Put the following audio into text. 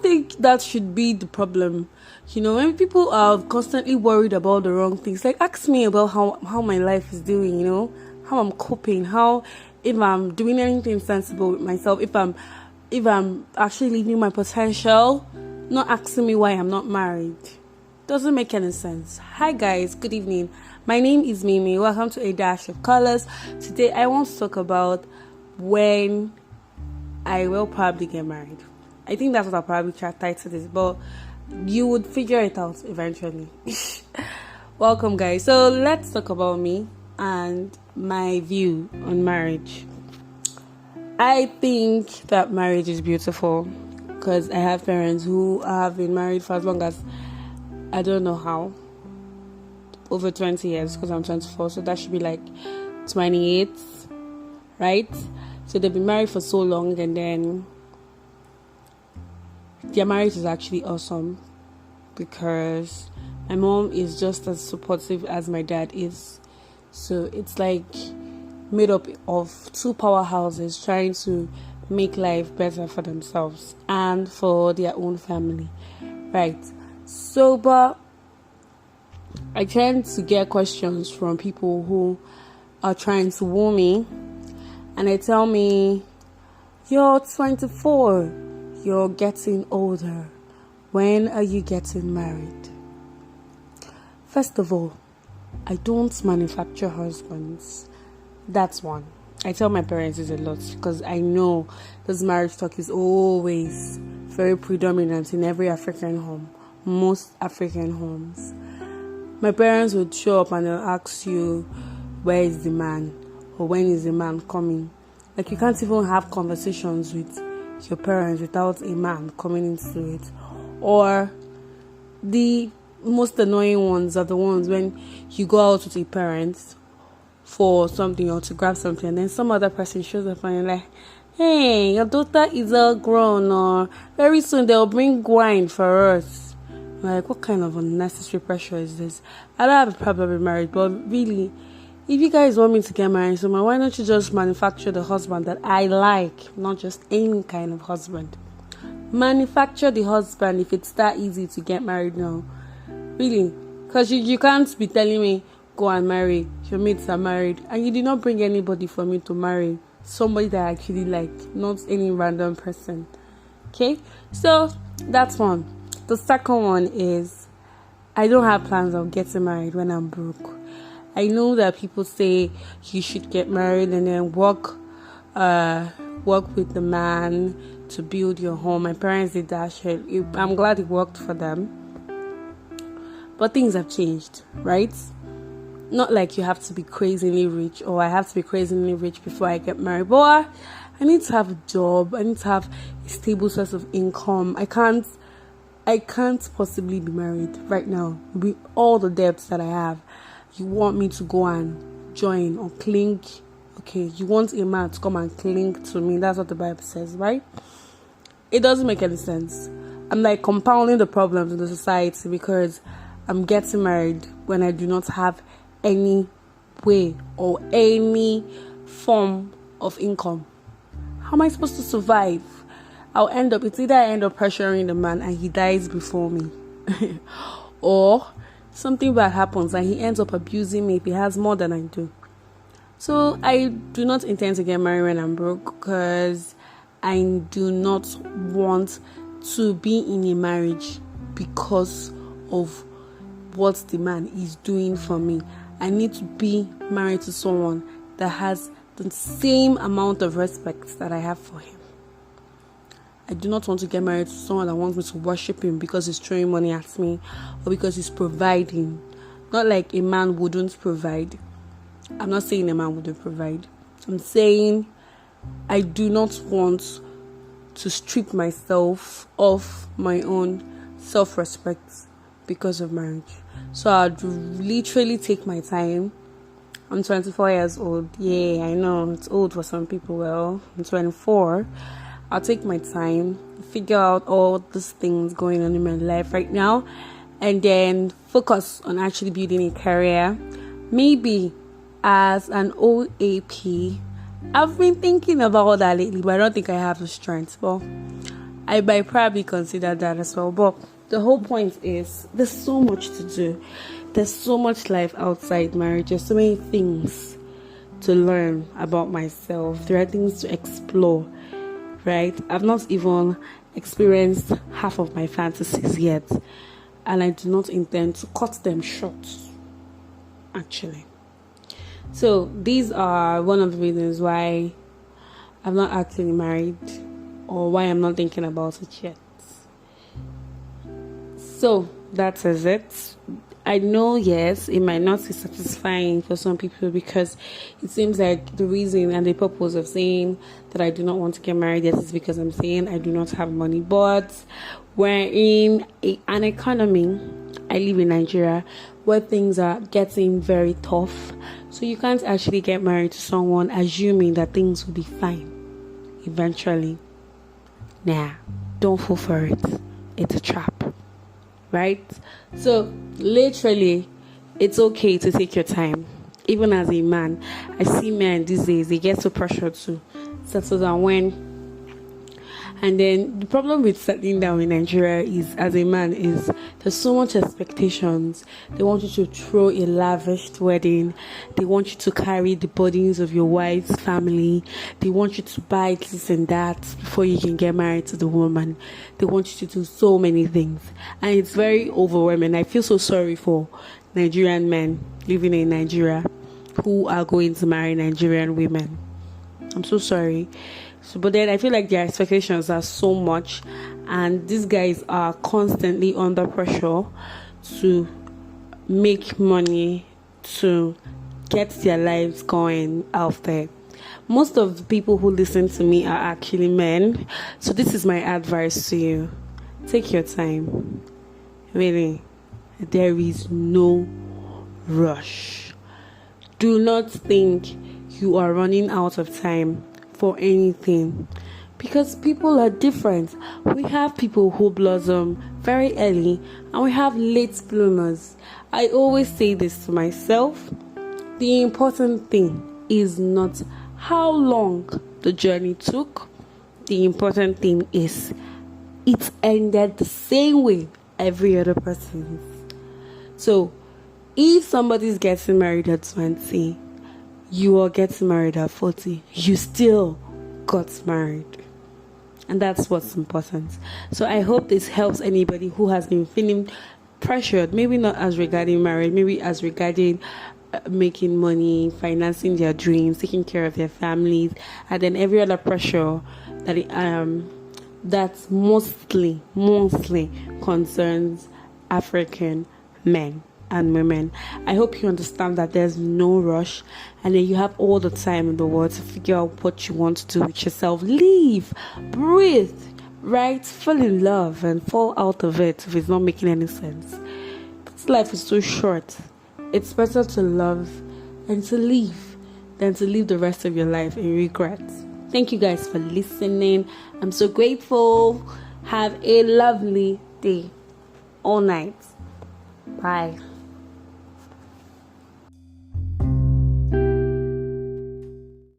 don't think that should be the problem. When people are constantly worried about the wrong things, like ask me about how my life is doing, how I'm coping, how if I'm doing anything sensible with myself, if I'm actually living my potential, not asking me why I'm not married. Doesn't make any sense. Hi guys, good evening. My name is Mimi. Welcome to A Dash of Colors. Today I want to talk about when I will probably get married. I think that's what I'll probably try to title this, but you would figure it out eventually. Welcome guys. So let's talk about me and my view on marriage. I think that marriage is beautiful because I have parents who have been married for as long as, I don't know how, over 20 years, because I'm 24, so that should be like 28, right? So they've been married for so long, and then their marriage is actually awesome because my mom is just as supportive as my dad is. So it's like made up of two powerhouses trying to make life better for themselves and for their own family, right? So, but I tend to get questions from people who are trying to woo me, and they tell me, you're 24, you're getting older, when are you getting married? First of all, I don't manufacture husbands. That's one. I tell my parents this a lot because I know this marriage talk is always very predominant in every African home, most African homes. My parents would show up and they'll ask you, where is the man? Or when is the man coming? Like, you can't even have conversations with your parents without a man coming into it. Or the most annoying ones are the ones when you go out with your parents for something or to grab something, and then some other person shows up and you're like, hey, your daughter is all grown, or very soon they'll bring wine for us. Like, what kind of unnecessary pressure is this? I don't have a problem with marriage, but really, if you guys want me to get married, so why don't you just manufacture the husband that I like, not just any kind of husband? Manufacture the husband if it's that easy to get married now. Really, because you can't be telling me, go and marry, your mates are married, and you did not bring anybody for me to marry. Somebody that I actually like, not any random person. Okay, so that's one. The second one is, I don't have plans of getting married when I'm broke. I know that people say you should get married and then work with the man to build your home. My parents did that shit. I'm glad it worked for them. But things have changed, right? Not like you have to be crazily rich, or I have to be crazily rich before I get married. But I need to have a job. I need to have a stable source of income. I can't possibly be married right now with all the debts that I have. You want me to go and join or cling? Okay, you want a man to come and cling to me. That's what the Bible says, right? It doesn't make any sense. I'm like compounding the problems in the society because I'm getting married when I do not have any way or any form of income. How am I supposed to survive? It's either I end up pressuring the man and he dies before me, or something bad happens and he ends up abusing me if he has more than I do. So I do not intend to get married when I'm broke because I do not want to be in a marriage because of what the man is doing for me. I need to be married to someone that has the same amount of respect that I have for him. I do not want to get married to someone that wants me to worship him because he's throwing money at me or because he's providing. Not like a man wouldn't provide. I'm not saying a man wouldn't provide. I'm saying I do not want to strip myself of my own self-respect because of marriage. So I'd literally take my time. I'm 24 years old. Yeah, I know it's old for some people. Well, I'm 24. I'll take my time, figure out all these things going on in my life right now, and then focus on actually building a career. Maybe as an OAP. I've been thinking about that lately, but I don't think I have the strength. Well, I might probably consider that as well. But the whole point is there's so much to do. There's so much life outside marriage. There's so many things to learn about myself. There are things to explore, right? I've not even experienced half of my fantasies yet, and I do not intend to cut them short, actually. So these are one of the reasons why I'm not actually married, or why I'm not thinking about it yet. So that is it. I know, yes, it might not be satisfying for some people, because it seems like the reason and the purpose of saying that I do not want to get married yet is because I'm saying I do not have money. But we're in an economy, I live in Nigeria, where things are getting very tough. So you can't actually get married to someone assuming that things will be fine eventually. Nah, don't fall for it. It's a trap. Right? So literally, it's okay to take your time. Even as a man, I see men these days, they get so pressured to settle down when. And then the problem with settling down in Nigeria is, as a man, is there's so much expectations. They want you to throw a lavish wedding. They want you to carry the burdens of your wife's family. They want you to buy this and that before you can get married to the woman. They want you to do so many things. And it's very overwhelming. I feel so sorry for Nigerian men living in Nigeria who are going to marry Nigerian women. I'm so sorry. But then I feel like their expectations are so much, and these guys are constantly under pressure to make money, to get their lives going out there. Most of the people who listen to me are actually men, so this is my advice to you. Take your time. Really, there is no rush. Do not think you are running out of time for anything, because people are different. We have people who blossom very early, and we have late bloomers. I always say this to myself: the important thing is not how long the journey took. The important thing is it ended the same way every other person is. So if somebody's getting married at 20, you are getting married at 40, you still got married. And that's what's important. So I hope this helps anybody who has been feeling pressured, maybe not as regarding marriage, maybe as regarding making money, financing their dreams, taking care of their families, and then every other pressure that mostly concerns African men and women. I hope you understand that there's no rush, and then you have all the time in the world to figure out what you want to do with yourself. Live, breathe, right? Fall in love and fall out of it if it's not making any sense. This life is so short. It's better to love and to live than to live the rest of your life in regret. Thank you guys for listening. I'm so grateful. Have a lovely day all night. Bye.